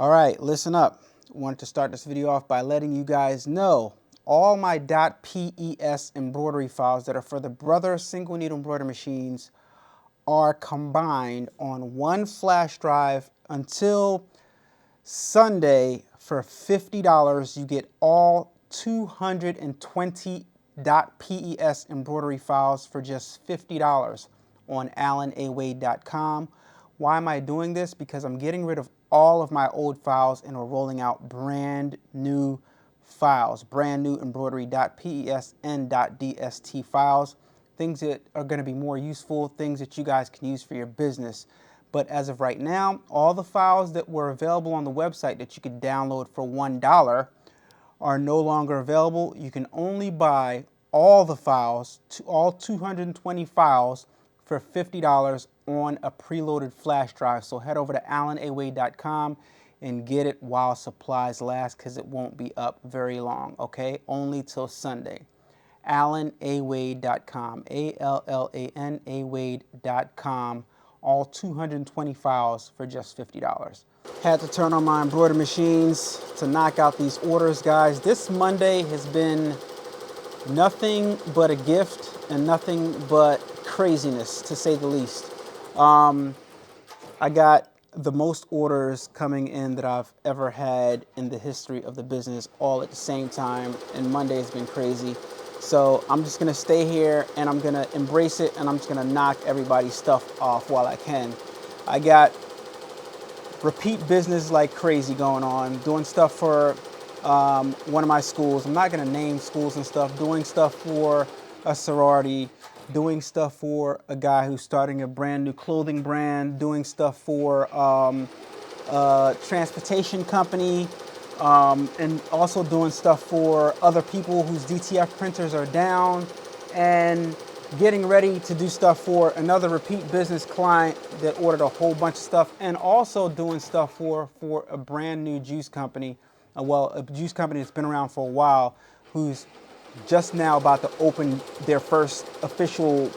All right, listen up. I wanted to start this video off by letting you guys know all my .pes embroidery files that are for the Brother single needle embroidery machines are combined on one flash drive until Sunday for $50. You get all 220 .pes embroidery files for just $50 on allenawade.com. Why am I doing this? Because I'm getting rid of all of my old files and we're rolling out brand new files, brand new embroidery.pes and .dst files, things that are going to be more useful, things that you guys can use for your business. But as of right now, all the files that were available on the website that you could download for $1 are no longer available. You can only buy all the files, all 220 files, for $50 on a preloaded flash drive. So head over to allenawade.com and get it while supplies last, because it won't be up very long, okay? Only till Sunday. allenawade.com, A-L-L-A-N-A Wade.com, all 220 files for just $50. Had to turn on my embroidery machines to knock out these orders, guys. This Monday has been nothing but a gift and nothing but craziness, to say the least. I got the most orders coming in that I've ever had in the history of the business all at the same time, and Monday has been crazy. So I'm just gonna stay here and I'm gonna embrace it, and I'm just gonna knock everybody's stuff off while I can. I got repeat business like crazy going on, doing stuff for one of my schools. I'm not gonna name schools and stuff. Doing stuff for a sorority, doing stuff for a guy who's starting a brand new clothing brand, doing stuff for a transportation company, and also doing stuff for other people whose DTF printers are down, and getting ready to do stuff for another repeat business client that ordered a whole bunch of stuff, and also doing stuff for a brand new juice company, a juice company that's been around for a while, who's just now about to open their first official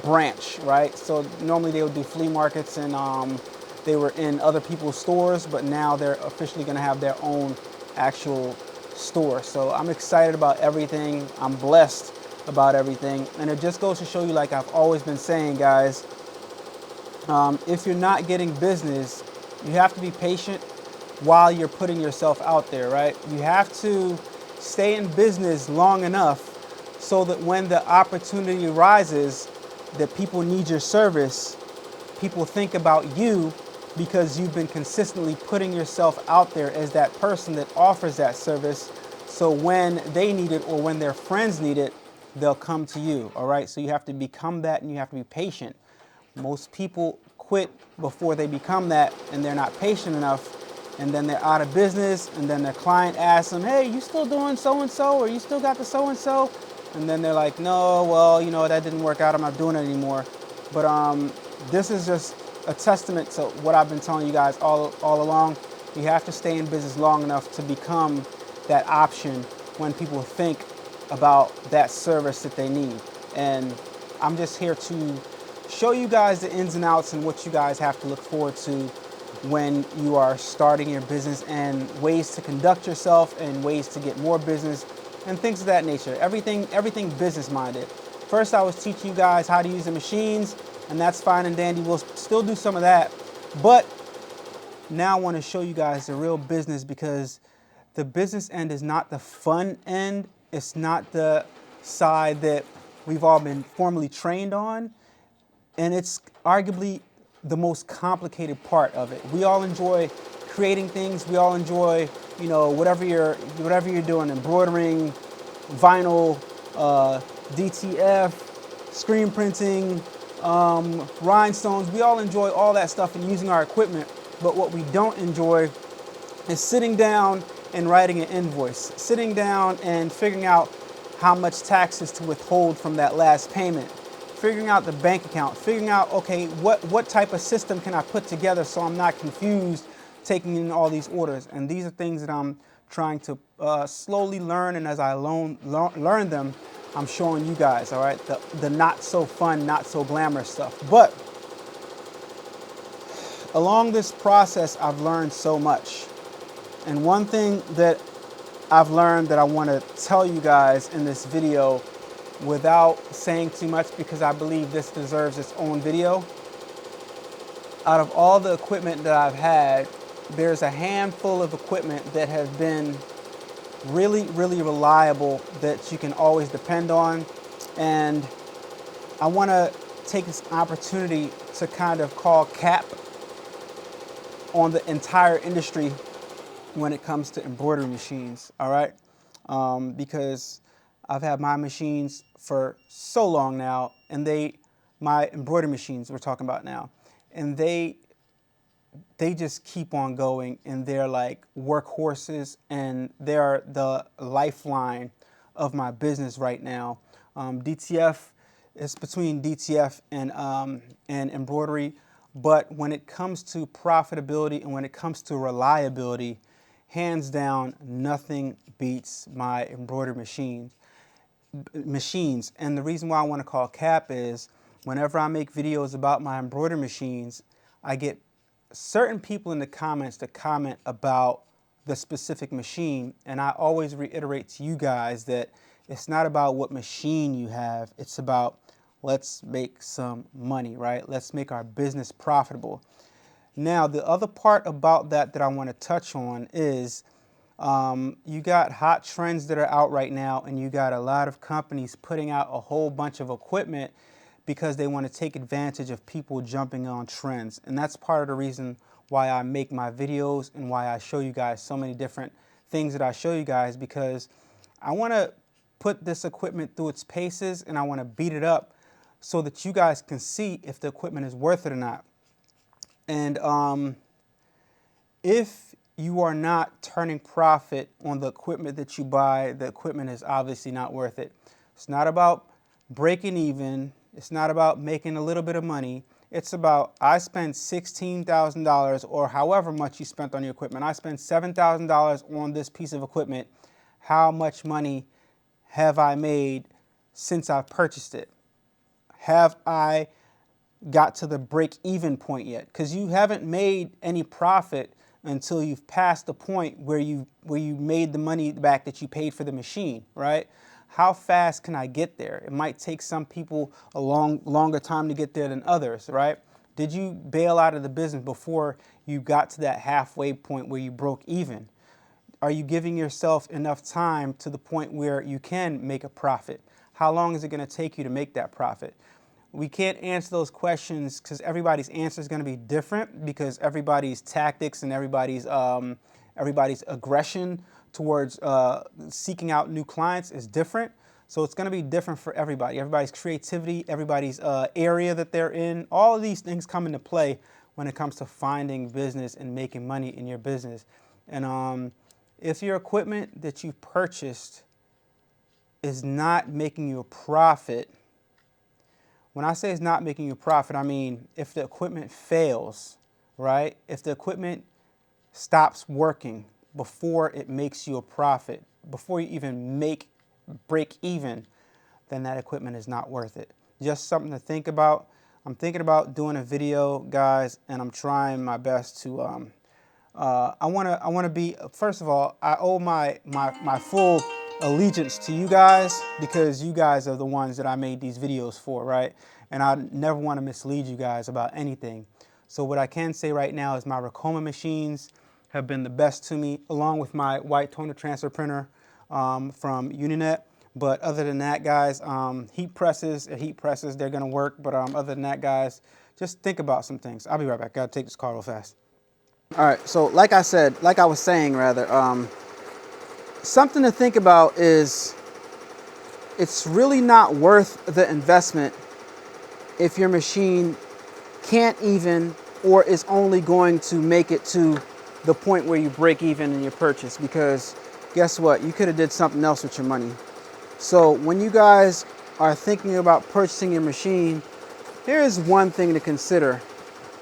branch, right? So normally they would do flea markets and they were in other people's stores, but now they're officially gonna have their own actual store. So I'm excited about everything. I'm blessed about everything. And it just goes to show you, like I've always been saying, guys, if you're not getting business, you have to be patient while you're putting yourself out there, right? You have to stay in business long enough so that when the opportunity arises that people need your service, people think about you because you've been consistently putting yourself out there as that person that offers that service. So when they need it or when their friends need it, they'll come to you, all right? So you have to become that, and you have to be patient. Most people quit before they become that, and they're not patient enough, and then they're out of business, and then their client asks them, hey, you still doing so-and-so, or you still got the so-and-so? And then they're like, no, well, you know, that didn't work out, I'm not doing it anymore. But this is just a testament to what I've been telling you guys all along. You have to stay in business long enough to become that option when people think about that service that they need. And I'm just here to show you guys the ins and outs and what you guys have to look forward to when you are starting your business, and ways to conduct yourself and ways to get more business and things of that nature. Everything business minded. First, I was teaching you guys how to use the machines, and that's fine and dandy. We'll still do some of that, but now I want to show you guys the real business, because the business end is not the fun end. It's not the side that we've all been formally trained on, and it's arguably the most complicated part of it. We all enjoy creating things. We all enjoy, you know, whatever you're doing, embroidering, vinyl, DTF, screen printing, rhinestones. We all enjoy all that stuff and using our equipment. But what we don't enjoy is sitting down and writing an invoice, sitting down and figuring out how much taxes to withhold from that last payment, figuring out the bank account, figuring out, okay, what type of system can I put together so I'm not confused taking in all these orders. And these are things that I'm trying to slowly learn, and as I learn them, I'm showing you guys, all right, the not so fun, not so glamorous stuff. But along this process, I've learned so much. And one thing that I've learned that I want to tell you guys in this video without saying too much, because I believe this deserves its own video. Out of all the equipment that I've had, there's a handful of equipment that have been really, really reliable, that you can always depend on. And I want to take this opportunity to kind of call cap on the entire industry when it comes to embroidery machines, all right? Because I've had my machines for so long now, and my embroidery machines we're talking about now, and they just keep on going, and they're like workhorses, and they're the lifeline of my business right now. DTF, it's between DTF and embroidery, but when it comes to profitability and when it comes to reliability, hands down, nothing beats my embroidery machines. And the reason why I want to call cap is whenever I make videos about my embroidery machines, I get certain people in the comments to comment about the specific machine, and I always reiterate to you guys that it's not about what machine you have, it's about let's make some money, right? Let's make our business profitable. Now, the other part about that I want to touch on is you got hot trends that are out right now, and you got a lot of companies putting out a whole bunch of equipment because they want to take advantage of people jumping on trends. And that's part of the reason why I make my videos and why I show you guys so many different things that I show you guys, because I want to put this equipment through its paces, and I want to beat it up so that you guys can see if the equipment is worth it or not. And if you are not turning profit on the equipment that you buy, the equipment is obviously not worth it. It's not about breaking even. It's not about making a little bit of money. It's about, I spent $16,000 or however much you spent on your equipment. I spent $7,000 on this piece of equipment. How much money have I made since I purchased it? Have I got to the break-even point yet? Because you haven't made any profit until you've passed the point where you made the money back that you paid for the machine, right? How fast can I get there? It might take some people a longer time to get there than others, right? Did you bail out of the business before you got to that halfway point where you broke even? Are you giving yourself enough time to the point where you can make a profit? How long is it going to take you to make that profit? We can't answer those questions because everybody's answer is going to be different, because everybody's tactics and everybody's aggression towards seeking out new clients is different. So it's going to be different for everybody. Everybody's creativity, everybody's area that they're in, all of these things come into play when it comes to finding business and making money in your business. And if your equipment that you've purchased is not making you a profit, when I say it's not making you a profit, I mean if the equipment fails, right? If the equipment stops working before it makes you a profit, before you even break even, then that equipment is not worth it. Just something to think about. I'm thinking about doing a video, guys, and I'm trying my best to. I want to be. First of all, I owe my full allegiance to you guys, because you guys are the ones that I made these videos for, right? And I never want to mislead you guys about anything. So what I can say right now is my Ricoma machines have been the best to me, along with my white toner transfer printer from Uninet. But other than that, guys, heat presses, they're going to work. But other than that, guys, just think about some things. I'll be right back. Got to take this call real fast. All right, so like I was saying, something to think about is it's really not worth the investment if your machine can't even, or is only going to make it to the point where you break even in your purchase, because guess what? You could have did something else with your money. So when you guys are thinking about purchasing your machine, here's one thing to consider,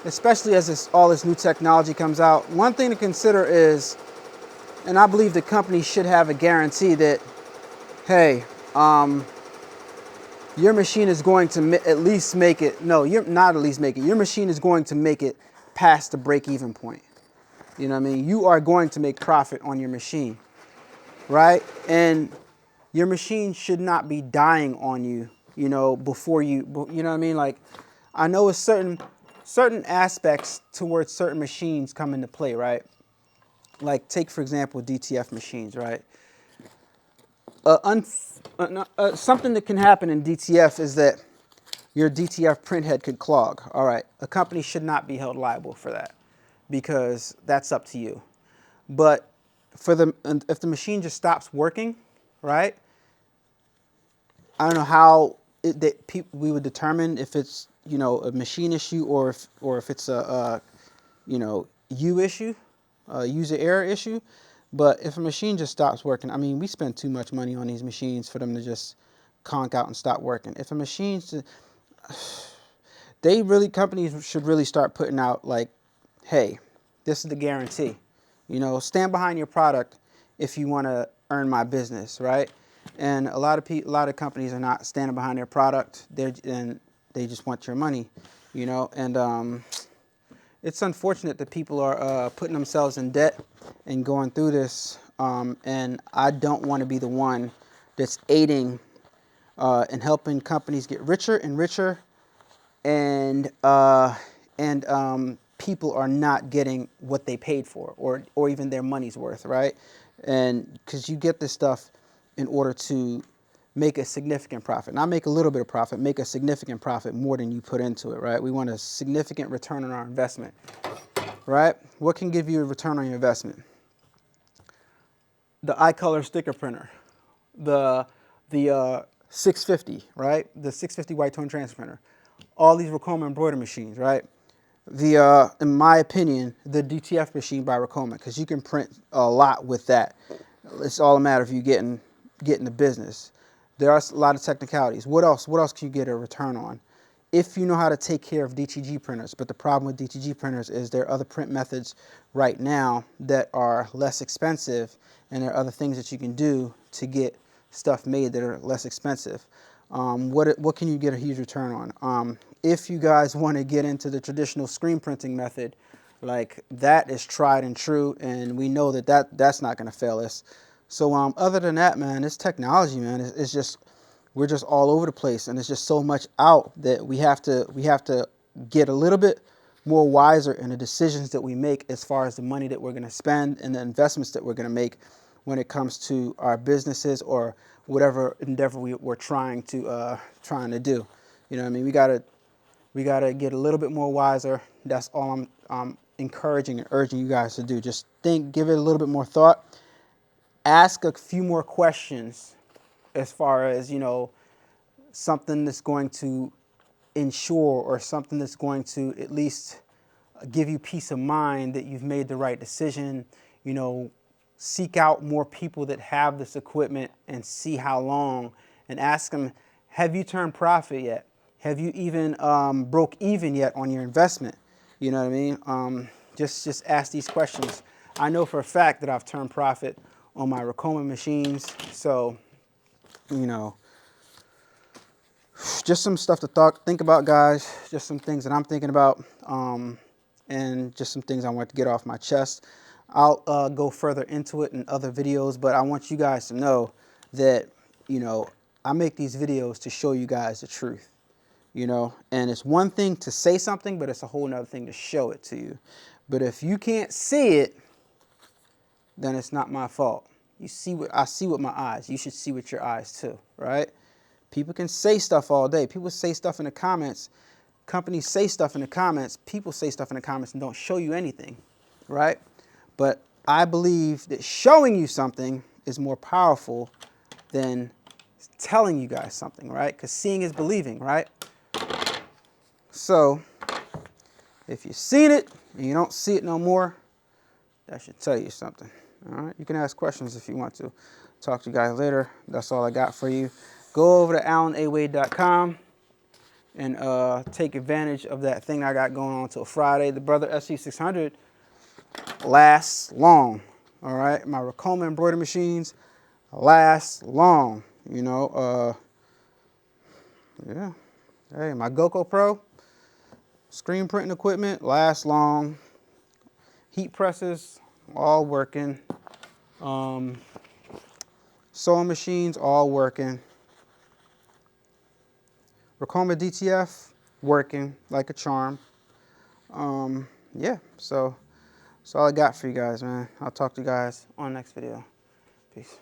especially as all this new technology comes out. One thing to consider is, and I believe the company should have a guarantee that, hey, your machine is going to at least make it, no, you're not at least make it, your machine is going to make it past the break-even point. You know what I mean? You are going to make profit on your machine, right? And your machine should not be dying on you, you know, before you know what I mean? Like, I know it's certain aspects towards certain machines come into play, right? Like, take, for example, DTF machines, right? Something that can happen in DTF is that your DTF printhead could clog. All right, a company should not be held liable for that because that's up to you. But if the machine just stops working, right? I don't know how we would determine if it's, you know, a machine issue or if it's a you know, user error issue. But if a machine just stops working, I mean, we spend too much money on these machines for them to just conk out and stop working. If a machine's companies should really start putting out like, hey, this is the guarantee. You know, stand behind your product if you want to earn my business, right? And a lot of companies are not standing behind their product. They just want your money, you know. And it's unfortunate that people are putting themselves in debt and going through this. And I don't want to be the one that's aiding and helping companies get richer and richer, and people are not getting what they paid for, or even their money's worth, right? And because you get this stuff in order to make a significant profit, not make a little bit of profit, make a significant profit more than you put into it, right? We want a significant return on our investment, right? What can give you a return on your investment? The iColor sticker printer, the 650, right? The 650 white tone transfer printer, all these Ricoma embroidery machines, right? In my opinion, the DTF machine by Ricoma, because you can print a lot with that. It's all a matter of you getting the business. There are a lot of technicalities. What else can you get a return on? If you know how to take care of DTG printers. But the problem with DTG printers is there are other print methods right now that are less expensive, and there are other things that you can do to get stuff made that are less expensive. What can you get a huge return on? If you guys want to get into the traditional screen printing method, like, that is tried and true, and we know that's not going to fail us. So other than that, man, it's technology, man. It's just, we're just all over the place, and it's just so much out that we have to get a little bit more wiser in the decisions that we make as far as the money that we're going to spend and the investments that we're going to make when it comes to our businesses or whatever endeavor we're trying to do. You know what I mean? We gotta get a little bit more wiser. That's all I'm encouraging and urging you guys to do. Just give it a little bit more thought. Ask a few more questions as far as, you know, something that's going to ensure, or something that's going to at least give you peace of mind that you've made the right decision. You know, seek out more people that have this equipment and see how long, and ask them, have you turned profit yet? Have you even broke even yet on your investment? You know what I mean? Just ask these questions. I know for a fact that I've turned profit on my Ricoma machines. So, you know, just some stuff to think about, guys. Just some things that I'm thinking about, and just some things I want to get off my chest. I'll go further into it in other videos, but I want you guys to know that, you know, I make these videos to show you guys the truth, you know, and it's one thing to say something, but it's a whole nother thing to show it to you. But if you can't see it, then it's not my fault. I see with my eyes. You should see with your eyes too, right? People can say stuff all day. People say stuff in the comments. Companies say stuff in the comments. People say stuff in the comments and don't show you anything, right? But I believe that showing you something is more powerful than telling you guys something, right? Because seeing is believing, right? So if you've seen it and you don't see it no more, that should tell you something. All right, you can ask questions if you want to. Talk to you guys later. That's all I got for you. Go over to AllenAWade.com and take advantage of that thing I got going on until Friday. The Brother SC600 lasts long. All right, my Ricoma embroidery machines last long. You know, yeah. Hey, my GoCo Pro screen printing equipment lasts long. Heat presses, all working. Sewing machines, all working. Ricoma DTF, working like a charm. Yeah, so that's all I got for you guys, man. I'll talk to you guys on the next video. Peace.